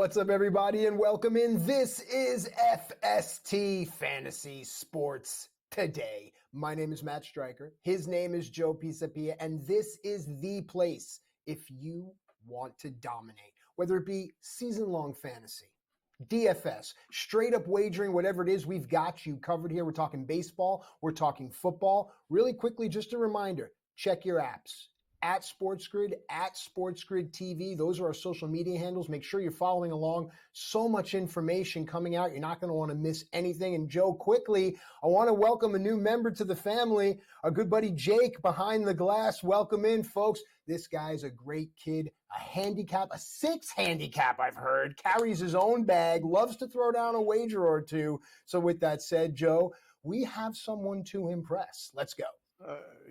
What's up, everybody, and welcome in. This is FST Fantasy Sports Today. My name is Matt Striker. His name is Joe Pisapia, and this is the place if you want to dominate, whether it be season-long fantasy, DFS, straight-up wagering, whatever it is, we've got you covered here. We're talking baseball. We're talking football. Really quickly, just a reminder, check your apps. At SportsGrid, at SportsGrid TV. Those are our social media handles. Make sure you're following along. So much information coming out. You're not going to want to miss anything. And Joe, quickly, I want to welcome a new member to the family, our good buddy Jake behind the glass. Welcome in, folks. This guy's a great kid, a 6 handicap, I've heard, carries his own bag, loves to throw down a wager or two. So with that said, Joe, we have someone to impress. Let's go.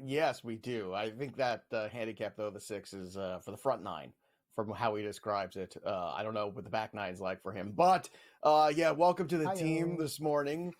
Yes, we do. I think that handicap, though, the 6 is for the front 9, from how he describes it. I don't know what the back 9 is like for him. But, welcome to the team this morning.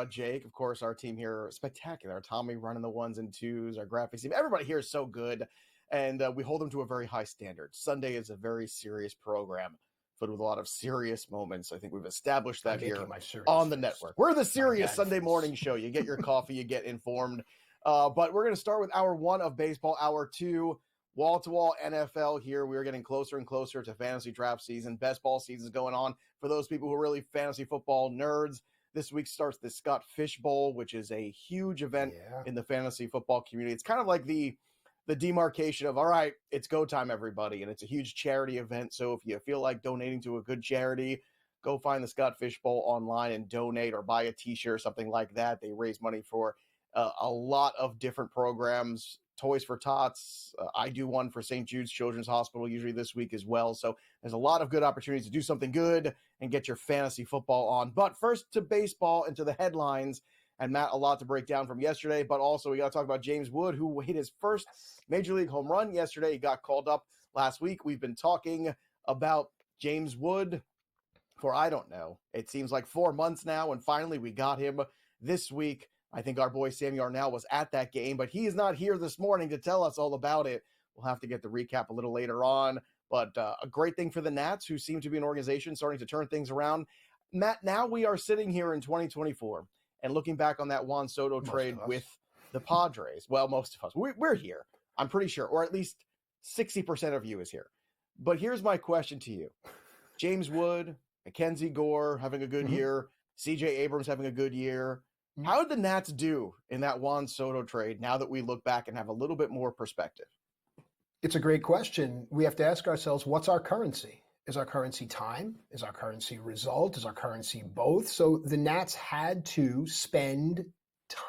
Jake, of course, our team here, spectacular. Tommy running the 1s and 2s, our graphics team. Everybody here is so good, and we hold them to a very high standard. Sunday is a very serious program, filled with a lot of serious moments. I think we've established that here on the network. We're the serious Sunday morning show. You get your coffee, you get informed. But we're going to start with hour 1 of baseball, hour 2, wall-to-wall NFL here. We are getting closer and closer to fantasy draft season. Best ball season is going on. For those people who are really fantasy football nerds, this week starts the Scott Fish Bowl, which is a huge event in the fantasy football community. It's kind of like the demarcation of, all right, it's go time, everybody. And it's a huge charity event. So if you feel like donating to a good charity, go find the Scott Fish Bowl online and donate, or buy a t-shirt or something like that. They raise money for a lot of different programs, Toys for Tots. I do one for St. Jude's Children's Hospital usually this week as well. So there's a lot of good opportunities to do something good and get your fantasy football on. But first to baseball and to the headlines. And Matt, a lot to break down from yesterday, but also we got to talk about James Wood, who hit his first Major League home run yesterday. He got called up last week. We've been talking about James Wood for, I don't know, it seems like 4 months now, and finally we got him this week. I think our boy Sam Yarnell was at that game, but he is not here this morning to tell us all about it. We'll have to get the recap a little later on, but a great thing for the Nats, who seem to be an organization starting to turn things around. Matt, now we are sitting here in 2024 and looking back on that Juan Soto trade with the Padres. Well, most of us, we're here, I'm pretty sure, or at least 60% of you is here. But here's my question to you. James Wood, Mackenzie Gore having a good year, CJ Abrams having a good year. How did the Nats do in that Juan Soto trade now that we look back and have a little bit more perspective? It's a great question. We have to ask ourselves, what's our currency? Is our currency time? Is our currency result? Is our currency both? So the Nats had to spend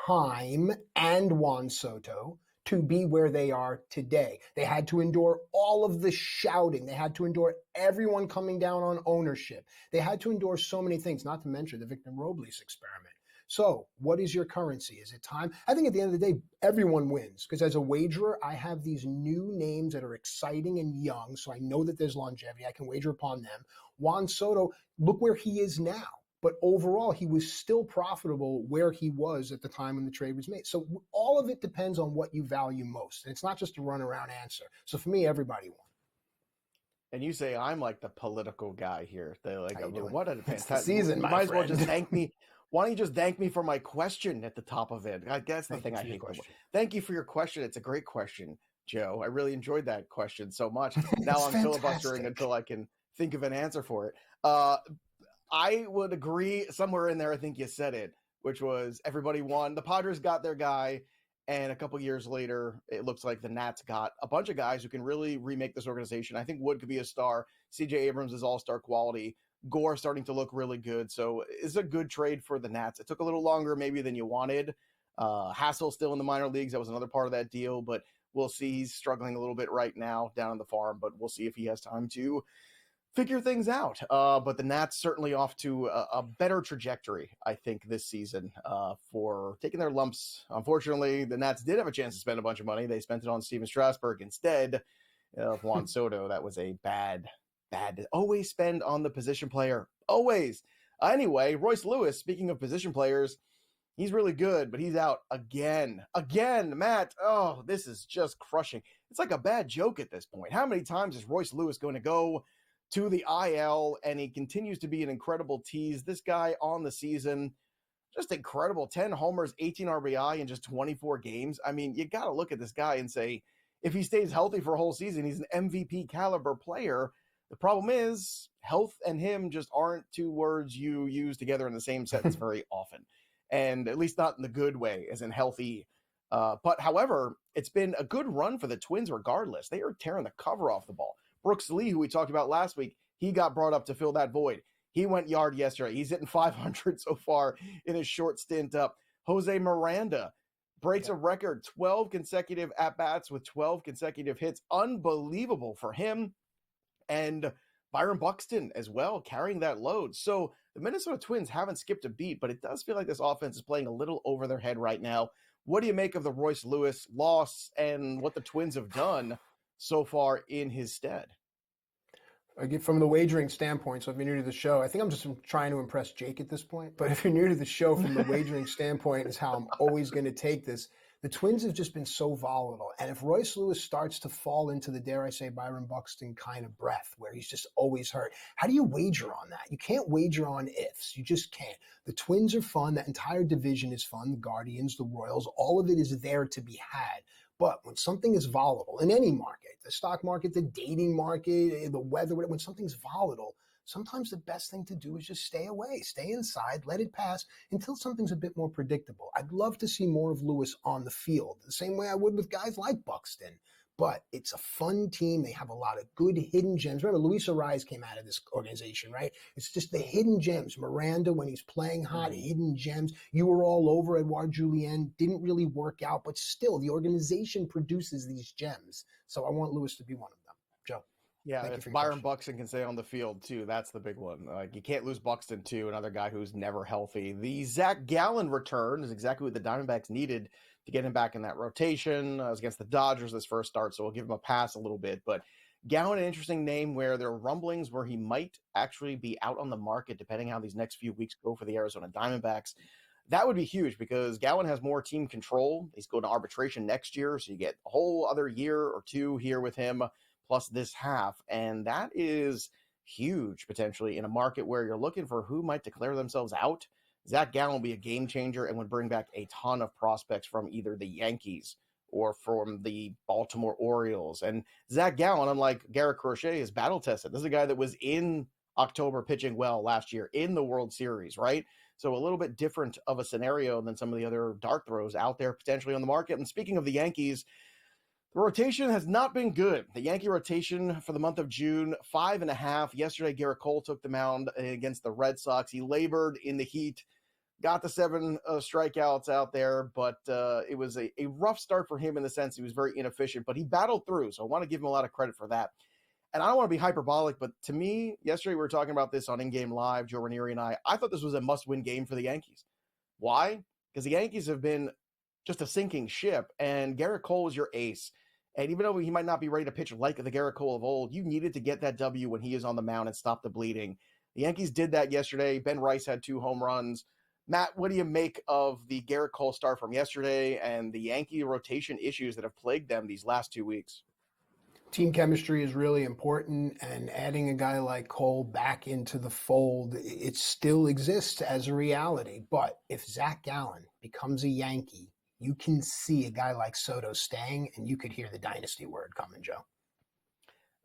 time and Juan Soto to be where they are today. They had to endure all of the shouting. They had to endure everyone coming down on ownership. They had to endure so many things, not to mention the Victor Robles experiment. So what is your currency? Is it time? I think at the end of the day, everyone wins, because as a wagerer, I have these new names that are exciting and young, so I know that there's longevity. I can wager upon them. Juan Soto, look where he is now. But overall, he was still profitable where he was at the time when the trade was made. So all of it depends on what you value most. And it's not just a runaround answer. So for me, everybody won. And you say I'm like the political guy here. They're like, what a fantastic season. You might as well just thank me. Why don't you just thank me for my question at the top of it? That's the thing I hate. Thank you for your question. It's a great question, Joe. I really enjoyed that question so much. Now I'm filibustering until I can think of an answer for it. I would agree somewhere in there. I think you said it, which was everybody won. The Padres got their guy. And a couple years later, it looks like the Nats got a bunch of guys who can really remake this organization. I think Wood could be a star. CJ Abrams is all-star quality. Gore starting to look really good. So it's a good trade for the Nats. It took a little longer maybe than you wanted. Hassel still in the minor leagues. That was another part of that deal. But we'll see. He's struggling a little bit right now down on the farm. But we'll see if he has time to figure things out. But the Nats certainly off to a better trajectory, I think, this season for taking their lumps. Unfortunately, the Nats did have a chance to spend a bunch of money. They spent it on Steven Strasburg instead of Juan Soto. That was a bad. Always spend on the position player. Always. Anyway, Royce Lewis, speaking of position players, he's really good, but he's out again. Again, Matt. Oh, this is just crushing. It's like a bad joke at this point. How many times is Royce Lewis going to go to the IL, and he continues to be an incredible tease. This guy on the season, just incredible. 10 homers, 18 RBI in just 24 games. I mean, you got to look at this guy and say, if he stays healthy for a whole season, he's an MVP caliber player. The problem is health and him just aren't two words you use together in the same sentence very often, and at least not in the good way, as in healthy. But however, it's been a good run for the Twins regardless. They are tearing the cover off the ball. Brooks Lee, who we talked about last week, he got brought up to fill that void. He went yard yesterday. He's hitting 500 so far in his short stint up. Jose Miranda breaks a record, 12 consecutive at-bats with 12 consecutive hits. Unbelievable for him. And Byron Buxton as well, carrying that load. So the Minnesota Twins haven't skipped a beat, but it does feel like this offense is playing a little over their head right now. What do you make of the Royce Lewis loss and what the Twins have done so far in his stead? From the wagering standpoint, so if you're new to the show, I think I'm just trying to impress Jake at this point. But if you're new to the show, from the wagering standpoint is how I'm always going to take this. The Twins have just been so volatile. And if Royce Lewis starts to fall into the, dare I say, Byron Buxton kind of breath, where he's just always hurt, how do you wager on that? You can't wager on ifs. You just can't. The Twins are fun. That entire division is fun. The Guardians, the Royals, all of it is there to be had. But when something is volatile in any market, the stock market, the dating market, the weather, when something's volatile, sometimes the best thing to do is just stay away, stay inside, let it pass until something's a bit more predictable. I'd love to see more of Lewis on the field, the same way I would with guys like Buxton. But it's a fun team. They have a lot of good hidden gems. Remember, Luis Ariz came out of this organization, right? It's just the hidden gems. Miranda, when he's playing hot, hidden gems. You were all over Edouard Julien. Didn't really work out, but still, the organization produces these gems. So I want Lewis to be one of them. Joe. Yeah, if Byron Buxton can stay on the field, too, that's the big one. Like, you can't lose Buxton, too, another guy who's never healthy. The Zach Gallen return is exactly what the Diamondbacks needed to get him back in that rotation. It was against the Dodgers this first start, so we'll give him a pass a little bit. But Gallen, an interesting name where there are rumblings where he might actually be out on the market depending how these next few weeks go for the Arizona Diamondbacks. That would be huge because Gallen has more team control. He's going to arbitration next year, so you get a whole other year or two here with him, plus this half. And that is huge potentially in a market where you're looking for who might declare themselves out. Zach Gallen will be a game changer and would bring back a ton of prospects from either the Yankees or from the Baltimore Orioles. And Zach Gallen, unlike Garrett Crochet, is battle tested. This is a guy that was in October pitching well last year in the World Series, right? So a little bit different of a scenario than some of the other dart throws out there potentially on the market. And speaking of the Yankees, the rotation has not been good. The Yankee rotation for the month of June, 5.5. Yesterday, Garrett Cole took the mound against the Red Sox. He labored in the heat, got the 7 strikeouts out there, but it was a rough start for him in the sense he was very inefficient, but he battled through, so I want to give him a lot of credit for that. And I don't want to be hyperbolic, but to me, yesterday we were talking about this on In Game Live, Joe Ranieri and I thought this was a must-win game for the Yankees. Why? Because the Yankees have been just a sinking ship, and Garrett Cole is your ace. And even though he might not be ready to pitch like the Garrett Cole of old, you needed to get that W when he is on the mound and stop the bleeding. The Yankees did that yesterday. Ben Rice had 2 home runs. Matt, what do you make of the Garrett Cole start from yesterday and the Yankee rotation issues that have plagued them these last 2 weeks? Team chemistry is really important, and adding a guy like Cole back into the fold, it still exists as a reality. But if Zach Gallen becomes a Yankee, you can see a guy like Soto staying, and you could hear the dynasty word coming, Joe.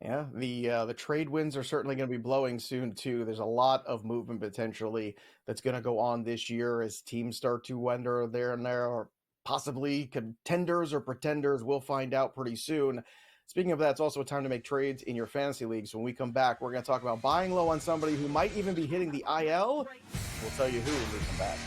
Yeah, the trade winds are certainly going to be blowing soon, too. There's a lot of movement potentially that's going to go on this year as teams start to wonder there and there are possibly contenders or pretenders. We'll find out pretty soon. Speaking of that, it's also a time to make trades in your fantasy leagues. When we come back, we're going to talk about buying low on somebody who might even be hitting the IL. We'll tell you who when we come back.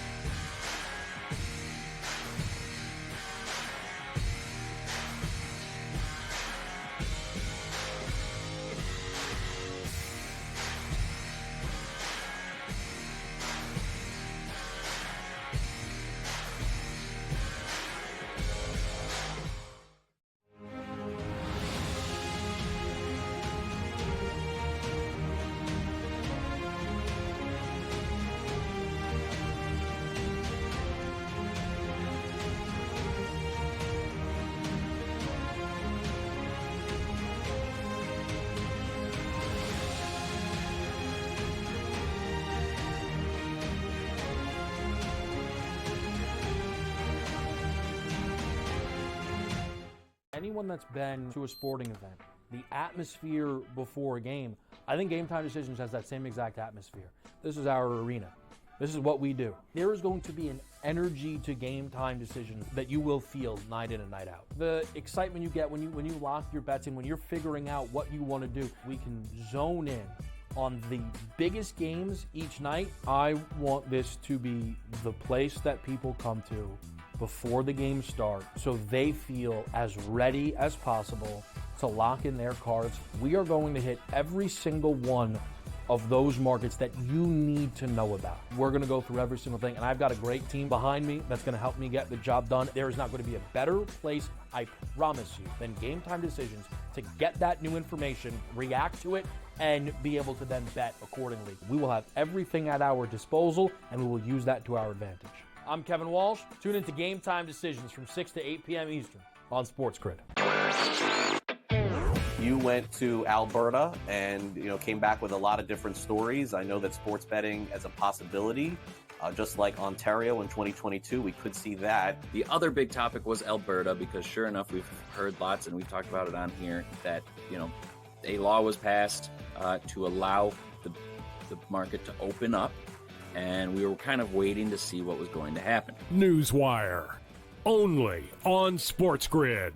anyone that's been to a sporting event, the atmosphere before a game, I think Game Time Decisions has that same exact atmosphere. This is our arena. This is what we do. There is going to be an energy to Game Time Decisions that you will feel night in and night out. The excitement you get when you lock your bets in, when you're figuring out what you want to do, we can zone in on the biggest games each night. I want this to be the place that people come to before the games start so they feel as ready as possible to lock in their cards. We are going to hit every single one of those markets that you need to know about. We're gonna go through every single thing, and I've got a great team behind me that's gonna help me get the job done. There is not gonna be a better place, I promise you, than Game Time Decisions to get that new information, react to it, and be able to then bet accordingly. We will have everything at our disposal, and we will use that to our advantage. I'm Kevin Walsh. Tune into Game Time Decisions from 6 to 8 p.m. Eastern on SportsGrid. You went to Alberta and came back with a lot of different stories. I know that sports betting as a possibility, just like Ontario in 2022, we could see that. The other big topic was Alberta, because sure enough, we've heard lots and we've talked about it on here that a law was passed to allow the market to open up, and we were kind of waiting to see what was going to happen. Newswire, only on SportsGrid.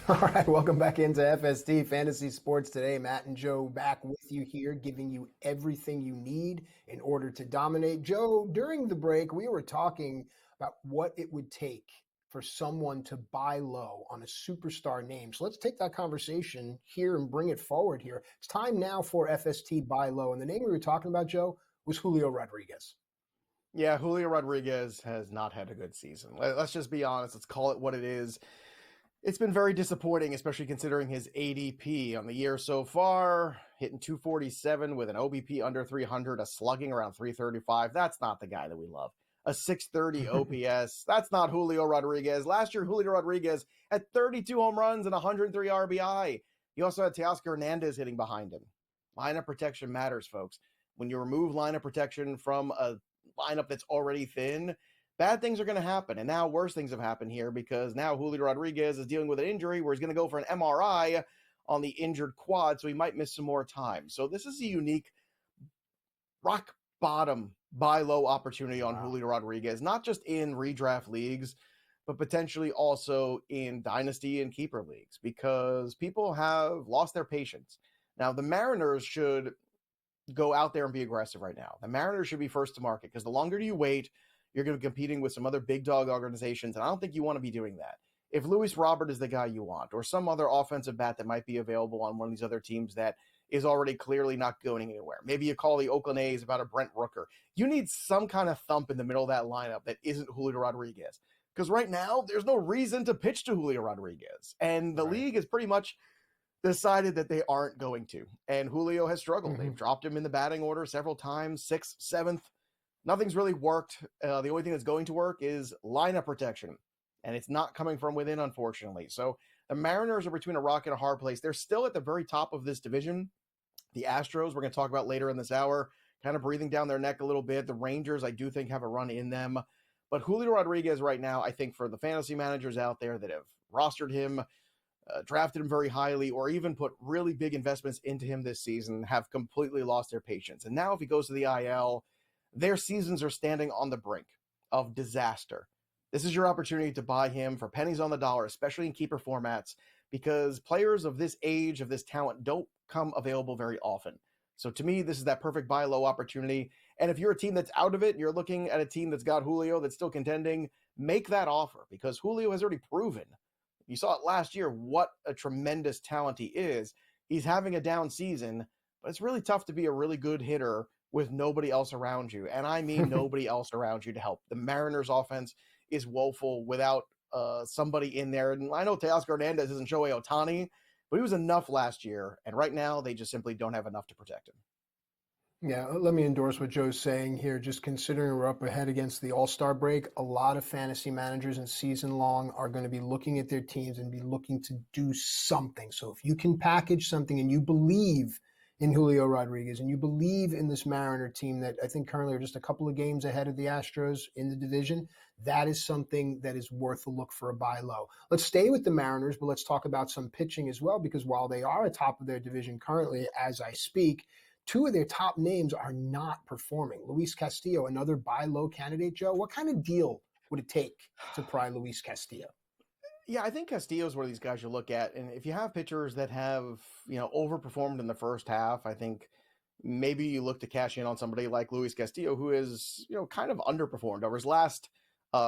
All right, welcome back into FST Fantasy Sports Today. Matt and Joe back with you here, giving you everything you need in order to dominate. Joe, during the break, we were talking about what it would take for someone to buy low on a superstar name. So let's take that conversation here and bring it forward here. It's time now for FST Buy Low. And the name we were talking about, Joe, was Julio Rodriguez. Yeah, Julio Rodriguez has not had a good season. Let's just be honest. Let's call it what it is. It's been very disappointing, especially considering his ADP on the year so far, hitting 247 with an OBP under 300, a slugging around 335. That's not the guy that we love. A 630 OPS. That's not Julio Rodriguez. Last year, Julio Rodriguez had 32 home runs and 103 RBI. He also had Teoscar Hernandez hitting behind him. Lineup protection matters, folks. When you remove lineup protection from a lineup that's already thin, bad things are going to happen. And now worse things have happened here, because now Julio Rodriguez is dealing with an injury where he's going to go for an MRI on the injured quad, so he might miss some more time. So this is a unique rock bottom buy low opportunity on Julio Rodriguez, not just in redraft leagues, but potentially also in dynasty and keeper leagues, because people have lost their patience. Now, the Mariners should go out there and be aggressive right now. The Mariners should be first to market, because the longer you wait, you're going to be competing with some other big dog organizations, and I don't think you want to be doing that. If Luis Robert is the guy you want, or some other offensive bat that might be available on one of these other teams that is already clearly not going anywhere, maybe you call the Oakland A's about a Brent Rooker. You need some kind of thump in the middle of that lineup that isn't Julio Rodriguez, because right now there's no reason to pitch to Julio Rodriguez, and the league has pretty much decided that they aren't going to, and Julio has struggled. They've dropped him in the batting order several times, 6th, 7th. Nothing's really worked. The only thing that's going to work is lineup protection, and it's not coming from within, unfortunately. So the Mariners are between a rock and a hard place. They're still at the very top of this division. The Astros, we're going to talk about later in this hour, kind of breathing down their neck a little bit. The Rangers, I do think, have a run in them. But Julio Rodriguez right now, I think for the fantasy managers out there that have rostered him, drafted him very highly, or even put really big investments into him this season, have completely lost their patience. And now if he goes to the IL, their seasons are standing on the brink of disaster. This is your opportunity to buy him for pennies on the dollar, especially in keeper formats, because players of this age, of this talent, don't come available very often. So to me, this is that perfect buy low opportunity. And if you're a team that's out of it, and you're looking at a team that's got Julio that's still contending, make that offer, because Julio has already proven, you saw it last year, what a tremendous talent he is. He's having a down season, but it's really tough to be a really good hitter with nobody else around you. And I mean nobody else around you to help. The Mariners offense is woeful without somebody in there. And I know Teoscar Hernandez isn't Shohei Ohtani, but he was enough last year. And right now they just simply don't have enough to protect him. Yeah, let me endorse what Joe's saying here. Just considering we're up ahead against the All-Star break, a lot of fantasy managers and season long are going to be looking at their teams and be looking to do something. So if you can package something and you believe in Julio Rodriguez and you believe in this Mariner team that I think currently are just a couple of games ahead of the Astros in the division, that is something that is worth a look for a buy low. Let's stay with the Mariners, but let's talk about some pitching as well, because while they are atop of their division currently as I speak, two of their top names are not performing. Luis Castillo, another buy low candidate, Joe. What kind of deal would it take to pry Luis Castillo? Yeah, I think Castillo is one of these guys you look at, and if you have pitchers that have, overperformed in the first half, I think maybe you look to cash in on somebody like Luis Castillo, who is, kind of underperformed over his last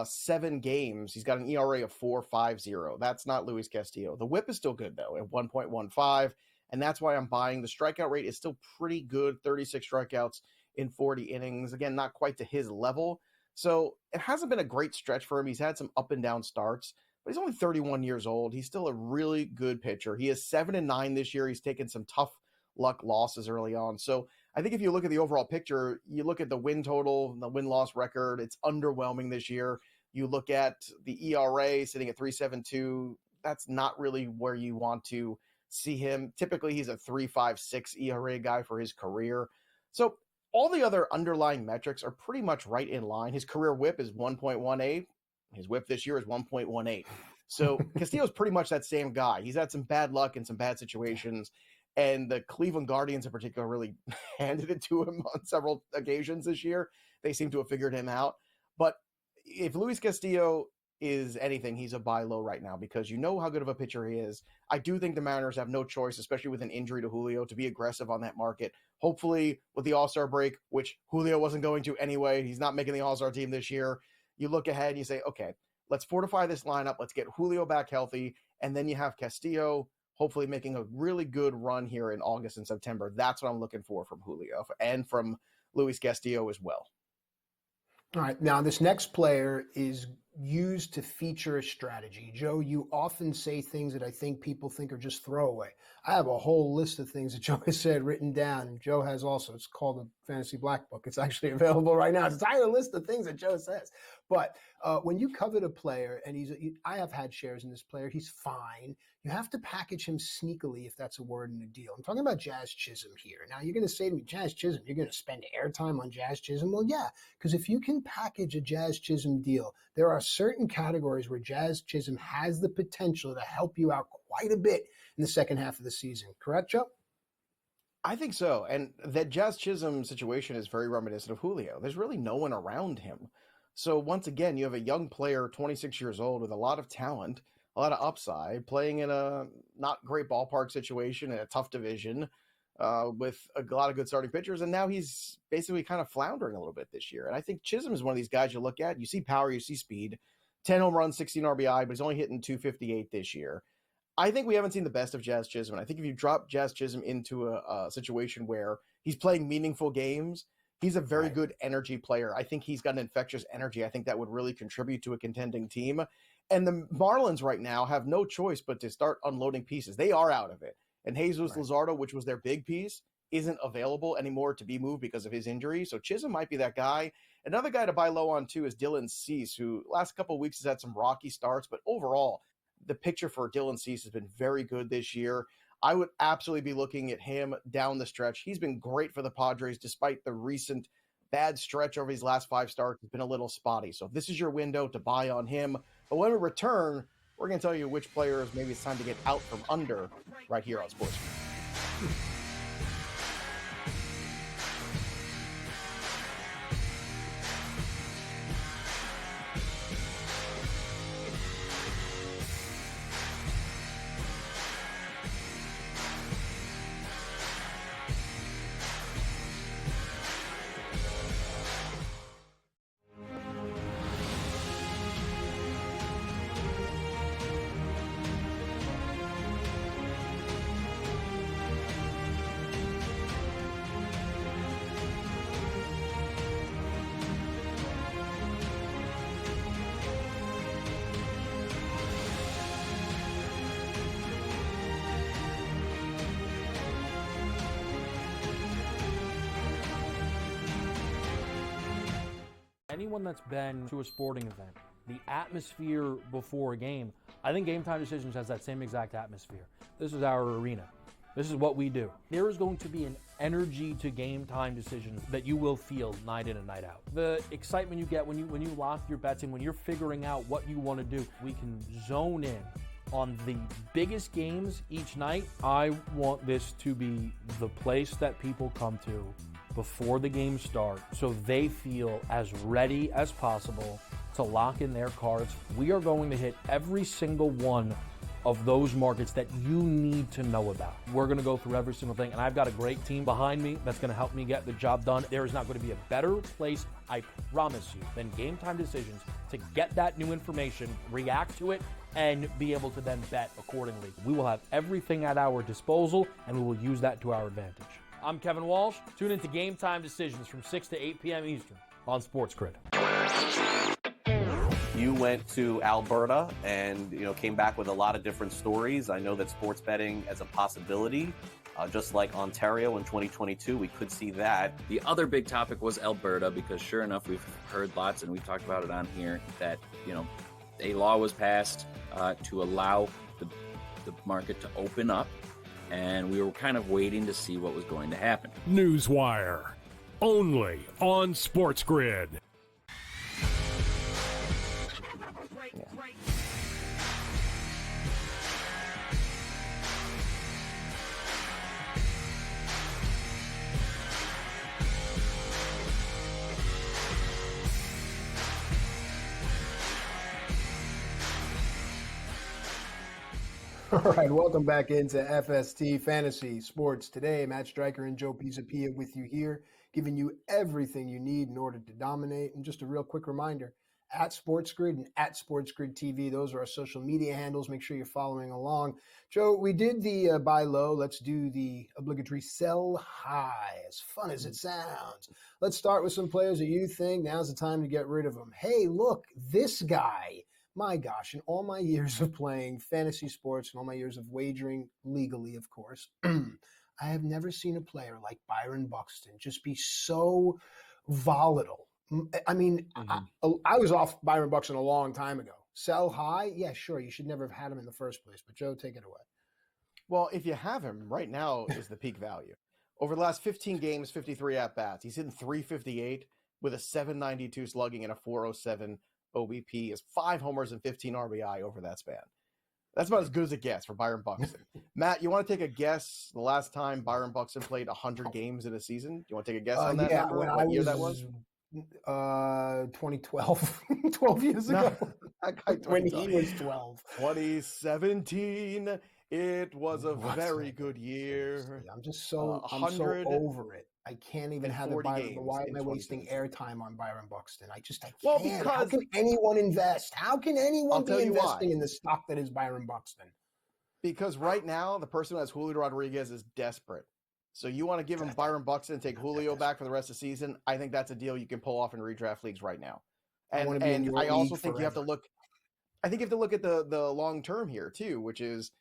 7 games. He's got an ERA of 4.50. That's not Luis Castillo. The WHIP is still good though at 1.15. And that's why I'm buying. The strikeout rate is still pretty good, 36 strikeouts in 40 innings. Again, not quite to his level. So it hasn't been a great stretch for him. He's had some up and down starts, but he's only 31 years old. He's still a really good pitcher. He is 7-9 this year. He's taken some tough luck losses early on. So I think if you look at the overall picture, you look at the win total, the win-loss record, it's underwhelming this year. You look at the ERA sitting at 3.72. That's not really where you want to see him. Typically, he's a 3.56 ERA guy for his career. So all the other underlying metrics are pretty much right in line. His career WHIP is 1.18. His WHIP this year is 1.18. So Castillo's pretty much that same guy. He's had some bad luck in some bad situations, and the Cleveland Guardians in particular really handed it to him on several occasions this year. They seem to have figured him out. But if Luis Castillo is anything, he's a buy low right now, because you know how good of a pitcher he is. I do think the Mariners have no choice, especially with an injury to Julio, to be aggressive on that market. Hopefully with the All-Star break, which Julio wasn't going to anyway, he's not making the All-Star team this year. You look ahead and you say, okay, let's fortify this lineup. Let's get Julio back healthy. And then you have Castillo hopefully making a really good run here in August and September. That's what I'm looking for from Julio and from Luis Castillo as well. All right. Now, this next player is used to feature a strategy. Joe, you often say things that I think people think are just throwaway. I have a whole list of things that Joe has said written down, and Joe has also. It's called the Fantasy Black Book. It's actually available right now. It's an entire list of things that Joe says. But when you covet a player, and I have had shares in this player, he's fine. You have to package him sneakily, if that's a word in a deal. I'm talking about Jazz Chisholm here. Now, you're going to say to me, Jazz Chisholm, you're going to spend airtime on Jazz Chisholm? Well, yeah, because if you can package a Jazz Chisholm deal, there are certain categories where Jazz Chisholm has the potential to help you out quite a bit in the second half of the season. Correct, Joe? I think so. And that Jazz Chisholm situation is very reminiscent of Julio. There's really no one around him. So once again, you have a young player, 26 years old, with a lot of talent, a lot of upside, playing in a not great ballpark situation in a tough division with a lot of good starting pitchers. And now he's basically kind of floundering a little bit this year. And I think Chisholm is one of these guys you look at, you see power, you see speed, 10 home runs, 16 RBI, but he's only hitting 258 this year. I think we haven't seen the best of Jazz Chisholm. And I think if you drop Jazz Chisholm into a situation where he's playing meaningful games, he's a very good energy player. I think he's got an infectious energy. I think that would really contribute to a contending team. And the Marlins right now have no choice but to start unloading pieces. They are out of it. And Jesus Luzardo, which was their big piece, isn't available anymore to be moved because of his injury. So Chisholm might be that guy. Another guy to buy low on too is Dylan Cease, who last couple of weeks has had some rocky starts, but overall, the picture for Dylan Cease has been very good this year. I would absolutely be looking at him down the stretch. He's been great for the Padres despite the recent bad stretch over his last 5 starts. It's been a little spotty. So if this is your window to buy on him, but when we return, we're going to tell you which players maybe it's time to get out from under right here on SportsGrid. Anyone that's been to a sporting event, the atmosphere before a game, I think Game Time Decisions has that same exact atmosphere. This is our arena. This is what we do. There is going to be an energy to Game Time Decisions that you will feel night in and night out. The excitement you get when you lock your bets in, when you're figuring out what you want to do, we can zone in on the biggest games each night. I want this to be the place that people come to before the games start so they feel as ready as possible to lock in their cards. We are going to hit every single one of those markets that you need to know about. We're going to go through every single thing, and I've got a great team behind me that's going to help me get the job done. There is not going to be a better place, I promise you, than Game Time Decisions to get that new information, react to it, and be able to then bet accordingly. We will have everything at our disposal, and we will use that to our advantage. I'm Kevin Walsh. Tune into Game Time Decisions from 6 to 8 p.m. Eastern on SportsGrid. You went to Alberta and came back with a lot of different stories. I know that sports betting as a possibility, just like Ontario in 2022, we could see that. The other big topic was Alberta, because sure enough, we've heard lots, and we've talked about it on here, that a law was passed to allow the market to open up, and we were kind of waiting to see what was going to happen. Newswire, only on SportsGrid. All right, welcome back into FST Fantasy Sports Today. Matt Striker and Joe Pisapia with you here, giving you everything you need in order to dominate. And just a real quick reminder, at SportsGrid and at SportsGrid TV, those are our social media handles. Make sure you're following along. Joe, we did the buy low. Let's do the obligatory sell high, as fun as it sounds. Let's start with some players that you think now's the time to get rid of them. Hey, look, this guy. My gosh, in all my years of playing fantasy sports and all my years of wagering legally, of course, I have never seen a player like Byron Buxton just be so volatile. I mean, I was off Byron Buxton a long time ago. Sell high? Yeah, sure. You should never have had him in the first place. But Joe, take it away. Well, if you have him, right now is the peak value. Over the last 15 games, 53 at-bats. He's hitting 358 with a 792 slugging and a 407 OBP, is 5 homers and 15 RBI over that span. That's about as good as it gets for Byron Buxton. Matt, you want to take a guess the last time Byron Buxton played 100 games in a season? You want to take a guess on that number? What year that was? 2012. 12 years ago. When he was 12. 2017. It was a very good year. I'm just so over it. I can't even have it. Byron. Why am I wasting airtime on Byron Buxton? I can't. Well, because how can anyone invest? How can anyone be investing in the stock that is Byron Buxton? Because right now, the person who has Julio Rodriguez is desperate. So you want to give him Byron Buxton and take Julio back for the rest of the season? I think that's a deal you can pull off in redraft leagues right now. And I also think you have to look. I think you have to look at the long term here too, which is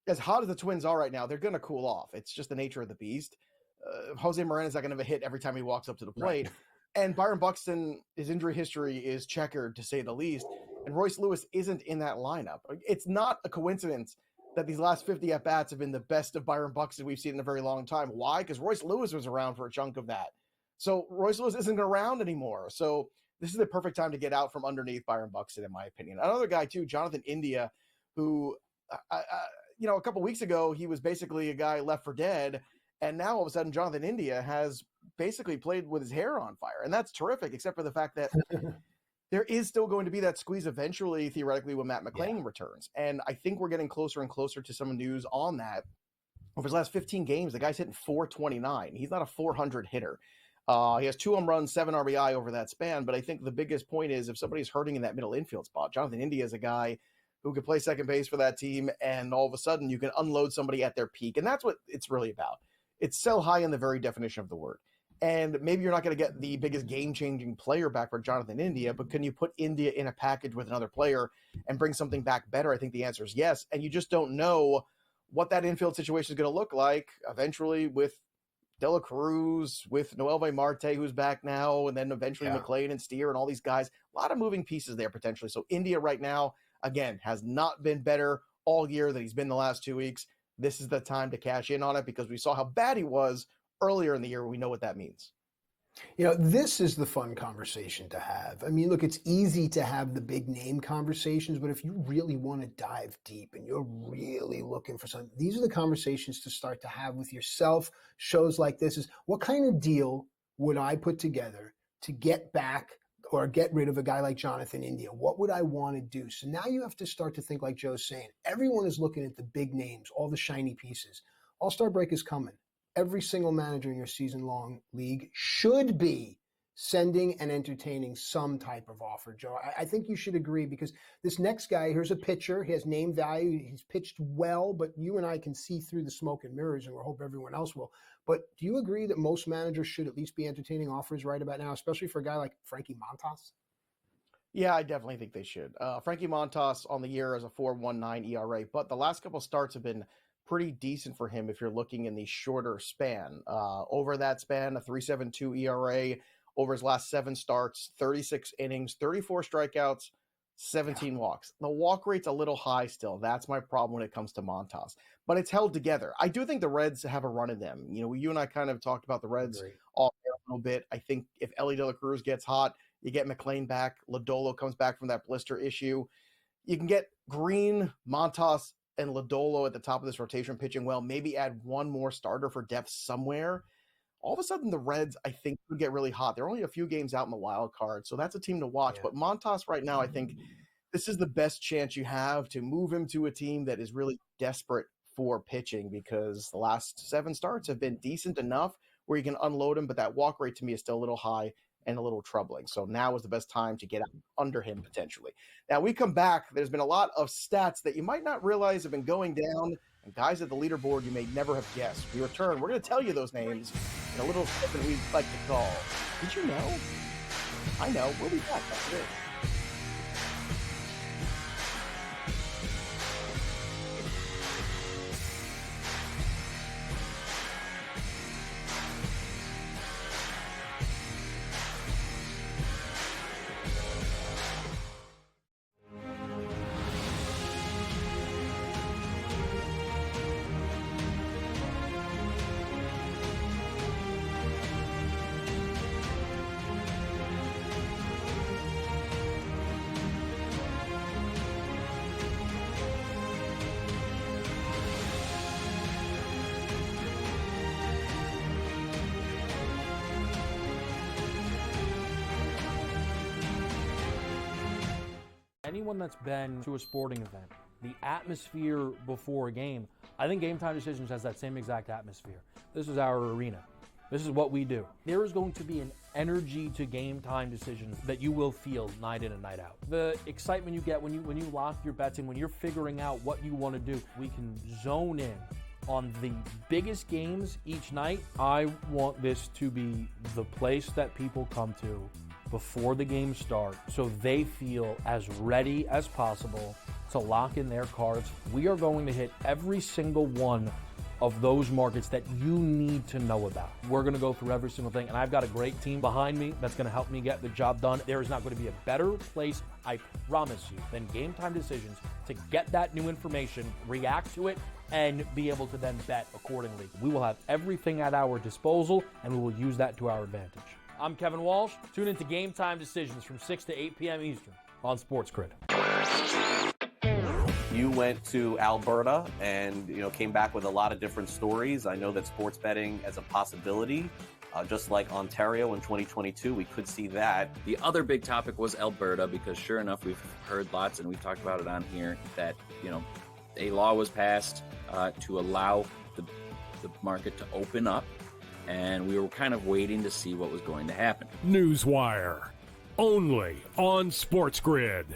as hot as the Twins are right now, they're going to cool off. It's just the nature of the beast. Jose Moreno's not going to have a hit every time he walks up to the plate. Right. And Byron Buxton, his injury history is checkered, to say the least. And Royce Lewis isn't in that lineup. It's not a coincidence that these last 50 at-bats have been the best of Byron Buxton we've seen in a very long time. Why? Because Royce Lewis was around for a chunk of that. So Royce Lewis isn't around anymore. So this is the perfect time to get out from underneath Byron Buxton, in my opinion. Another guy, too, Jonathan India, who, a couple weeks ago, he was basically a guy left for dead. And now all of a sudden, Jonathan India has basically played with his hair on fire. And that's terrific, except for the fact that there is still going to be that squeeze eventually, theoretically, when Matt McClain returns. And I think we're getting closer and closer to some news on that. Over his last 15 games, the guy's hitting 429. He's not a 400 hitter. He has 2 home runs, 7 RBI over that span. But I think the biggest point is if somebody's hurting in that middle infield spot, Jonathan India is a guy who could play second base for that team. And all of a sudden, you can unload somebody at their peak. And that's what it's really about. It's sell high in the very definition of the word. And maybe you're not going to get the biggest game-changing player back for Jonathan India, but can you put India in a package with another player and bring something back better? I think the answer is yes. And you just don't know what that infield situation is going to look like eventually with De La Cruz with Noelvi Marte, who's back now, and then eventually McLean and Steer and all these guys. A lot of moving pieces there potentially. So India right now, again, has not been better all year that he's been the last 2 weeks. This is the time to cash in on it because we saw how bad he was earlier in the year. We know what that means. This is the fun conversation to have. I mean, look, it's easy to have the big name conversations, but if you really want to dive deep and you're really looking for something, these are the conversations to start to have with yourself. Shows like this is, what kind of deal would I put together to get back or get rid of a guy like Jonathan India? What would I want to do? So now you have to start to think like Joe's saying. Everyone is looking at the big names, all the shiny pieces. All-Star break is coming. Every single manager in your season-long league should be sending and entertaining some type of offer, Joe. I think you should agree because this next guy, here's a pitcher. He has name value. He's pitched well, but you and I can see through the smoke and mirrors, and we hope everyone else will. But do you agree that most managers should at least be entertaining offers right about now, especially for a guy like Frankie Montas? Yeah, I definitely think they should. Frankie Montas on the year is a 4.19 ERA, but the last couple starts have been pretty decent for him if you're looking in the shorter span. Over that span, a 3.72 ERA over his last 7 starts, 36 innings, 34 strikeouts, 17 walks. The walk rate's a little high still. That's my problem when it comes to Montas. But it's held together. I do think the Reds have a run in them. You and I kind of talked about the Reds all a little bit. I think if Ellie De La Cruz gets hot, you get McLean back, Lodolo comes back from that blister issue. You can get Green, Montas, and Lodolo at the top of this rotation pitching well, maybe add one more starter for depth somewhere. All of a sudden, the Reds, I think, could get really hot. They're only a few games out in the wild card, so that's a team to watch. Yeah. But Montas right now, I think this is the best chance you have to move him to a team that is really desperate for pitching because the last 7 starts have been decent enough where you can unload him, but that walk rate to me is still a little high and a little troubling. So now is the best time to get under him potentially. Now we come back. There's been a lot of stats that you might not realize have been going down, and guys at the leaderboard you may never have guessed. We return. We're going to tell you those names in a little segment we like to call Did You Know? I know. We'll be back after this. Anyone that's been to a sporting event, the atmosphere before a game, I think Game Time Decisions has that same exact atmosphere. This is our arena. This is what we do. There is going to be an energy to Game Time Decisions that you will feel night in and night out. The excitement you get when you lock your bets in, when you're figuring out what you want to do, we can zone in on the biggest games each night. I want this to be the place that people come to before the games start so they feel as ready as possible to lock in their cards. We are going to hit every single one of those markets that you need to know about. We're going to go through every single thing, and I've got a great team behind me that's going to help me get the job done. There is not going to be a better place, I promise you, than Game Time Decisions to get that new information, react to it, and be able to then bet accordingly. We will have everything at our disposal, and we will use that to our advantage. I'm Kevin Walsh. Tune into Game Time Decisions from 6 to 8 p.m. Eastern on SportsGrid. You went to Alberta and came back with a lot of different stories. I know that sports betting as a possibility, just like Ontario in 2022, we could see that. The other big topic was Alberta because sure enough, we've heard lots and we've talked about it on here that a law was passed to allow the market to open up. And we were kind of waiting to see what was going to happen. Newswire, only on SportsGrid.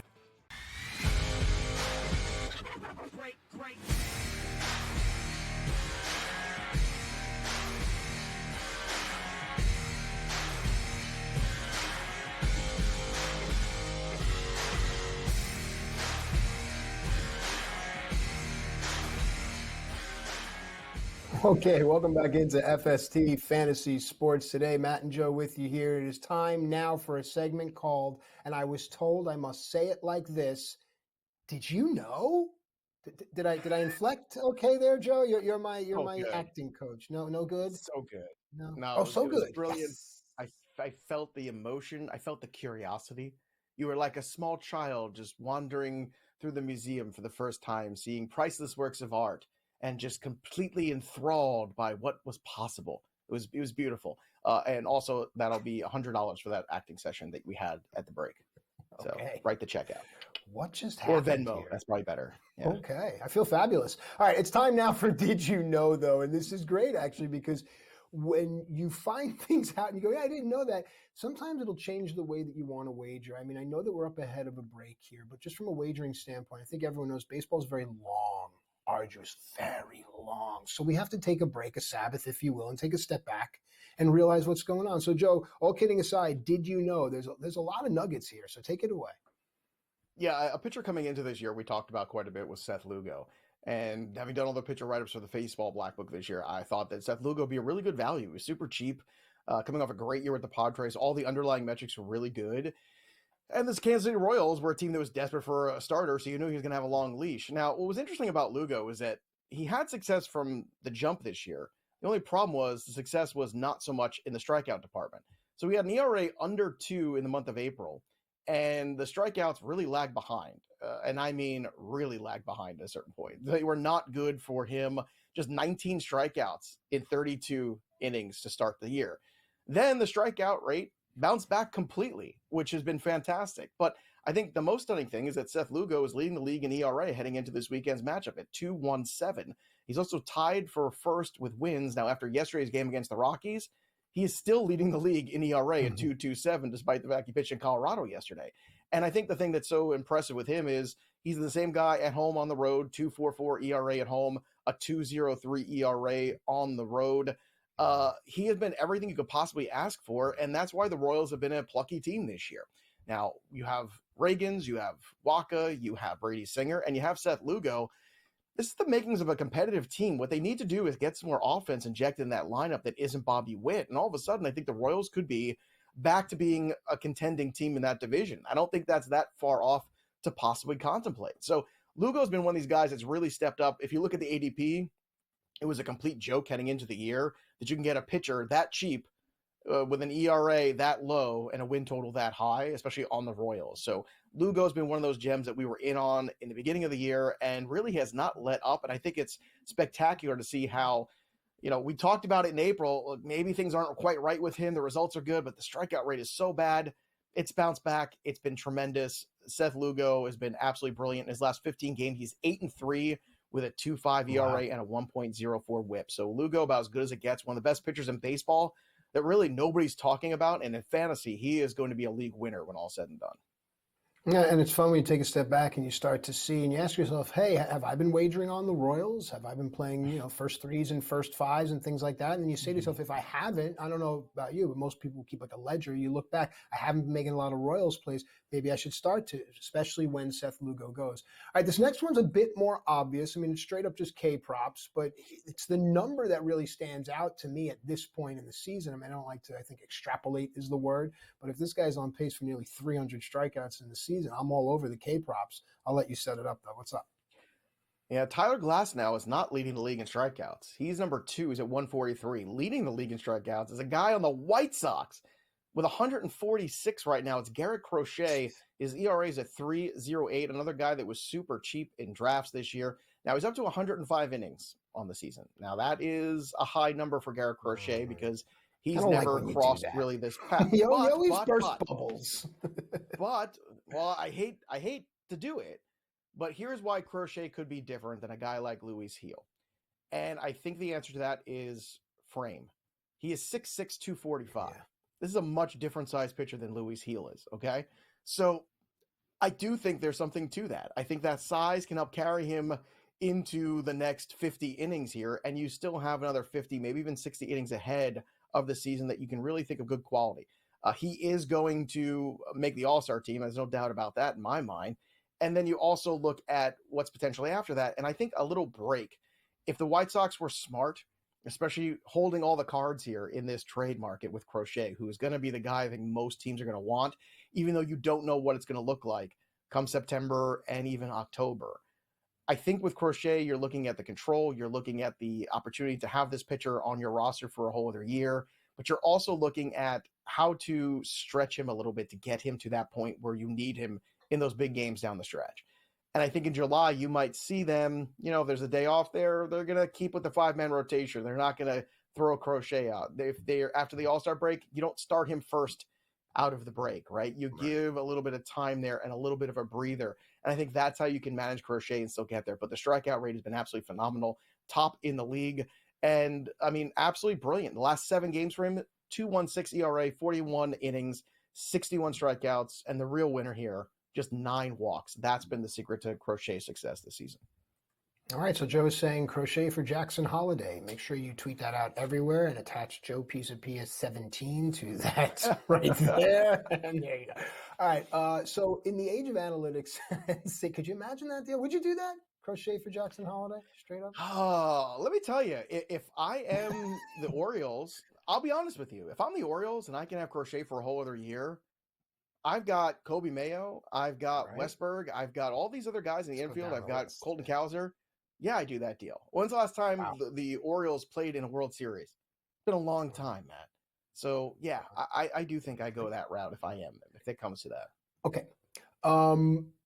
Okay, welcome back into FST Fantasy Sports today. Matt and Joe with you here. It is time now for a segment called, and I was told I must say it like this. Did you know? Did I inflect okay there, Joe? You're my Good. acting coach. No good. So good. No. No, Oh, so it was good. brilliant. Yes. I felt the emotion. I felt the curiosity. You were like a small child just wandering through the museum for the first time, seeing priceless works of art and just completely enthralled by what was possible. It was beautiful. And also that'll be $100 for that acting session that we had at the break. So Okay. write the check out. What just Or happened Venmo. here? That's probably better. Yeah. Okay, I feel fabulous. All right, it's time now for Did You Know, though? And this is great, actually, because when you find things out and you go, yeah, I didn't know that, sometimes it'll change the way that you want to wager. I mean, I know that we're up ahead of a break here, but just from a wagering standpoint, I think everyone knows baseball is very long, arduous, very long. So we have to take a break, a Sabbath, if you will, and take a step back and realize what's going on. So, Joe, all kidding aside, did you know there's a lot of nuggets here, so take it away. Yeah, a pitcher coming into this year we talked about quite a bit was Seth Lugo. And having done all the pitcher write-ups for the Baseball Black Book this year, I thought that Seth Lugo would be a really good value. He was super cheap, coming off a great year with the Padres. All the underlying metrics were really good. And this Kansas City Royals were a team that was desperate for a starter, so you knew he was going to have a long leash. Now, what was interesting about Lugo is that he had success from the jump this year. The only problem was the success was not so much in the strikeout department. So we had an ERA under 2 in the month of April, and the strikeouts really lagged behind. And I mean really lagged behind at a certain point. They were not good for him. Just 19 strikeouts in 32 innings to start the year. Then the strikeout rate bounced back completely, which has been fantastic. But I think the most stunning thing is that Seth Lugo is leading the league in ERA heading into this weekend's matchup at 2.17. He's also tied for first with wins. Now, after yesterday's game against the Rockies, he is still leading the league in ERA at 2.27, despite the fact he pitched in Colorado yesterday. And I think the thing that's so impressive with him is he's the same guy at home on the road, 2.44 ERA at home, a 2.03 ERA on the road. He has been everything you could possibly ask for, and that's why the Royals have been a plucky team this year. Now, you have Reagans, you have Waka, you have Brady Singer, and you have Seth Lugo. This is the makings of a competitive team. What they need to do is get some more offense injected in that lineup that isn't Bobby Witt, and all of a sudden, I think the Royals could be back to being a contending team in that division. I don't think that's that far off to possibly contemplate. So Lugo's been one of these guys that's really stepped up. If you look at the ADP, it was a complete joke heading into the year that you can get a pitcher that cheap with an ERA that low and a win total that high, especially on the Royals. So Lugo's been one of those gems that we were in on in the beginning of the year and really has not let up. And I think it's spectacular to see how, we talked about it in April. Maybe things aren't quite right with him. The results are good, but the strikeout rate is so bad. It's bounced back. It's been tremendous. Seth Lugo has been absolutely brilliant. In his last 15 games, he's 8-3 with a 2.5 ERA and a 1.04 whip. So Lugo about as good as it gets. One of the best pitchers in baseball that really nobody's talking about. And in fantasy, he is going to be a league winner when all's said and done. Yeah, and it's fun when you take a step back and you start to see and you ask yourself, hey, have I been wagering on the Royals? Have I been playing, first threes and first fives and things like that? And then you say to yourself, if I haven't, I don't know about you, but most people keep like a ledger. You look back, I haven't been making a lot of Royals plays. Maybe I should start to, especially when Seth Lugo goes. All right, this next one's a bit more obvious. I mean, it's straight up just K props, but it's the number that really stands out to me at this point in the season. I mean, I don't like to, I think extrapolate is the word, but if this guy's on pace for nearly 300 strikeouts in the season, I'm all over the K props. I'll let you set it up though. What's up? Yeah, Tyler Glasnow is not leading the league in strikeouts. He's number 2. He's at 143. Leading the league in strikeouts is a guy on the White Sox with 146 right now. It's Garrett Crochet. His ERA is at 3.08. Another guy that was super cheap in drafts this year. Now he's up to 105 innings on the season. Now that is a high number for Garrett Crochet because he's never crossed really this path. He always burst bubbles. I hate to do it, but here's why Crochet could be different than a guy like Luis Heel. And I think the answer to that is frame. He is 6'6", 245. Yeah. This is a much different size pitcher than Luis Heel is, okay? So I do think there's something to that. I think that size can help carry him into the next 50 innings here, and you still have another 50, maybe even 60 innings ahead of the season that you can really think of good quality. He is going to make the All-Star team. There's no doubt about that in my mind. And then you also look at what's potentially after that. And I think a little break. If the White Sox were smart, especially holding all the cards here in this trade market with Crochet, who is going to be the guy I think most teams are going to want, even though you don't know what it's going to look like come September and even October. I think with Crochet, you're looking at the control, you're looking at the opportunity to have this pitcher on your roster for a whole other year, but you're also looking at how to stretch him a little bit to get him to that point where you need him in those big games down the stretch. And I think in July, you might see them, if there's a day off there, they're going to keep with the 5-man rotation. They're not going to throw Crochet out. If they're after the All-Star break, you don't start him first out of the break, right? You give a little bit of time there and a little bit of a breather. And I think that's how you can manage Crochet and still get there. But the strikeout rate has been absolutely phenomenal, top in the league. And I mean, absolutely brilliant. The last 7 games for him, 2.16 ERA, 41 innings, 61 strikeouts. And the real winner here, just 9 walks. That's been the secret to Crochet's success this season. All right, so Joe is saying Crochet for Jackson Holiday. Make sure you tweet that out everywhere and attach Joe Pisapia 17 to that right there. And there you go. All right, so in the age of analytics, could you imagine that deal? Would you do that? Crochet for Jackson Holiday, straight up? Oh, let me tell you, if I am the Orioles, I'll be honest with you. If I'm the Orioles and I can have Crochet for a whole other year, I've got Kobe Mayo, I've got Westberg, I've got all these other guys in the infield, I've got Colton Cowser. Yeah, I do that deal. When's the last time the Orioles played in a World Series? It's been a long time, Matt. So, yeah, I do think I go that route if it comes to that. Okay.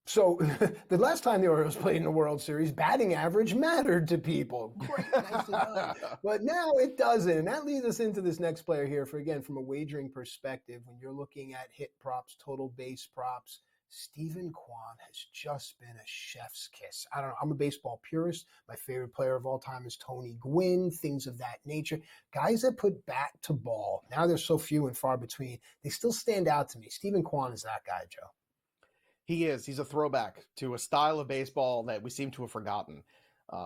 So the last time the Orioles played in the World Series, batting average mattered to people. Great, nicely done. But now it doesn't. And that leads us into this next player here from a wagering perspective, when you're looking at hit props, total base props, Stephen Kwan has just been a chef's kiss. I don't know. I'm a baseball purist. My favorite player of all time is Tony Gwynn, things of that nature. Guys that put bat to ball, now they're so few and far between, they still stand out to me. Stephen Kwan is that guy, Joe. He is. He's a throwback to a style of baseball that we seem to have forgotten.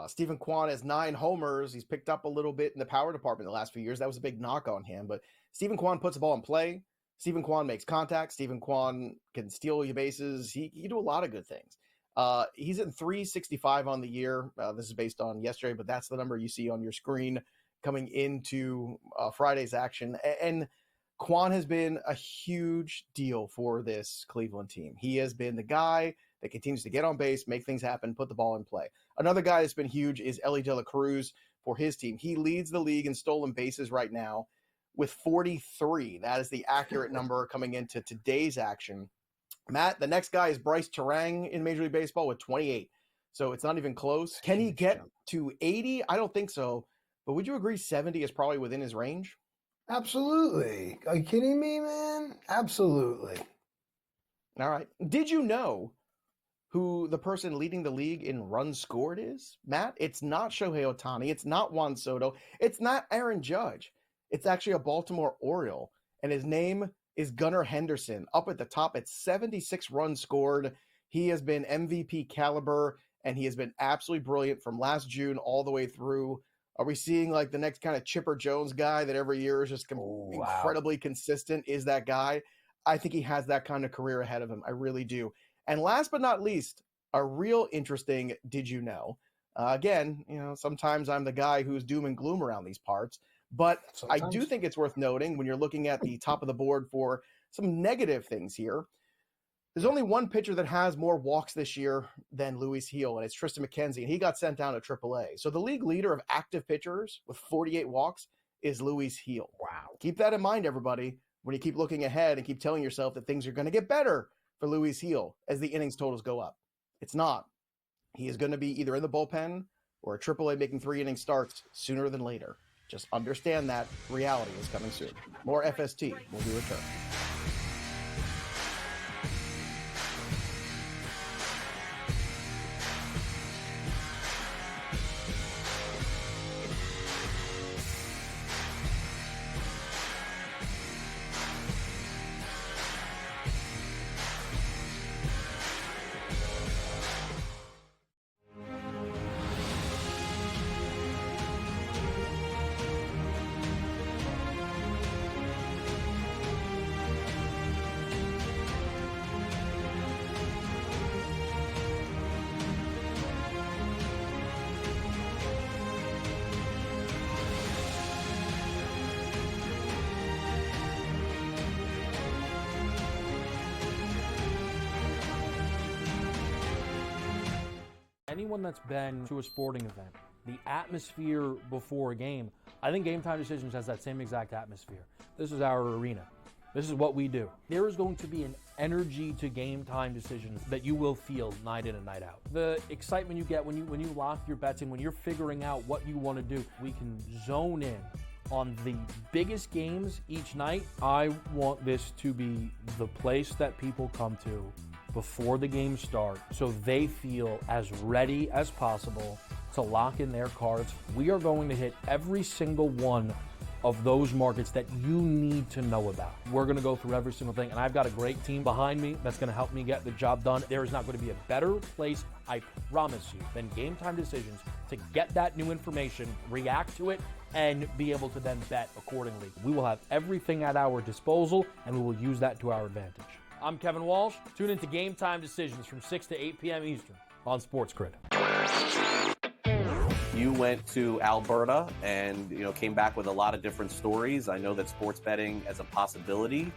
Stephen Kwan has 9 homers. He's picked up a little bit in the power department the last few years. That was a big knock on him. But Stephen Kwan puts the ball in play. Stephen Kwan makes contact. Stephen Kwan can steal your bases. He do a lot of good things. He's at 365 on the year. This is based on yesterday, but that's the number you see on your screen coming into Friday's action. And Kwan has been a huge deal for this Cleveland team. He has been the guy that continues to get on base, make things happen, put the ball in play. Another guy that's been huge is Elly De La Cruz for his team. He leads the league in stolen bases right now with 43. That is the accurate number coming into today's action. Matt, the next guy is Bryce Terang in Major League Baseball with 28. So it's not even close. Can he get to 80? I don't think so. But would you agree 70 is probably within his range? Absolutely. Are you kidding me, man? Absolutely. All right. Did you know who the person leading the league in runs scored is, Matt? It's not Shohei Ohtani. It's not Juan Soto. It's not Aaron Judge. It's actually a Baltimore Oriole, and his name is Gunnar Henderson, up at the top at 76 runs scored. He has been MVP caliber, and he has been absolutely brilliant from last June all the way through. Are we seeing like the next kind of Chipper Jones guy that every year is just incredibly consistent? Is that guy? I think he has that kind of career ahead of him. I really do. And last but not least, a real interesting did you know? Again, sometimes I'm the guy who's doom and gloom around these parts. But sometimes. I do think it's worth noting when you're looking at the top of the board for some negative things here. There's only one pitcher that has more walks this year than Luis Gil, and it's Tristan McKenzie, and he got sent down to AAA. So the league leader of active pitchers with 48 walks is Luis Gil. Wow. Keep that in mind, everybody, when you keep looking ahead and keep telling yourself that things are going to get better for Luis Gil as the innings totals go up. It's not. He is going to be either in the bullpen or a AAA making 3 inning starts sooner than later. Just understand that reality is coming soon. More FST will be returned. anyone that's been to a sporting event, the atmosphere before a game, I think Game Time Decisions has that same exact atmosphere. This is our arena. This is what we do. There is going to be an energy to Game Time Decisions that you will feel night in and night out. The excitement you get when you lock your bets in, when you're figuring out what you want to do, we can zone in on the biggest games each night. I want this to be the place that people come to before the games start so they feel as ready as possible to lock in their cards. We are going to hit every single one of those markets that you need to know about. We're gonna go through every single thing, and I've got a great team behind me that's gonna help me get the job done. There is not gonna be a better place, I promise you, than Game Time Decisions to get that new information, react to it, and be able to then bet accordingly. We will have everything at our disposal, and we will use that to our advantage. I'm Kevin Walsh. Tune into Game Time Decisions from 6 to 8 p.m. Eastern on SportsGrid. You went to Alberta and came back with a lot of different stories. I know that sports betting as a possibility,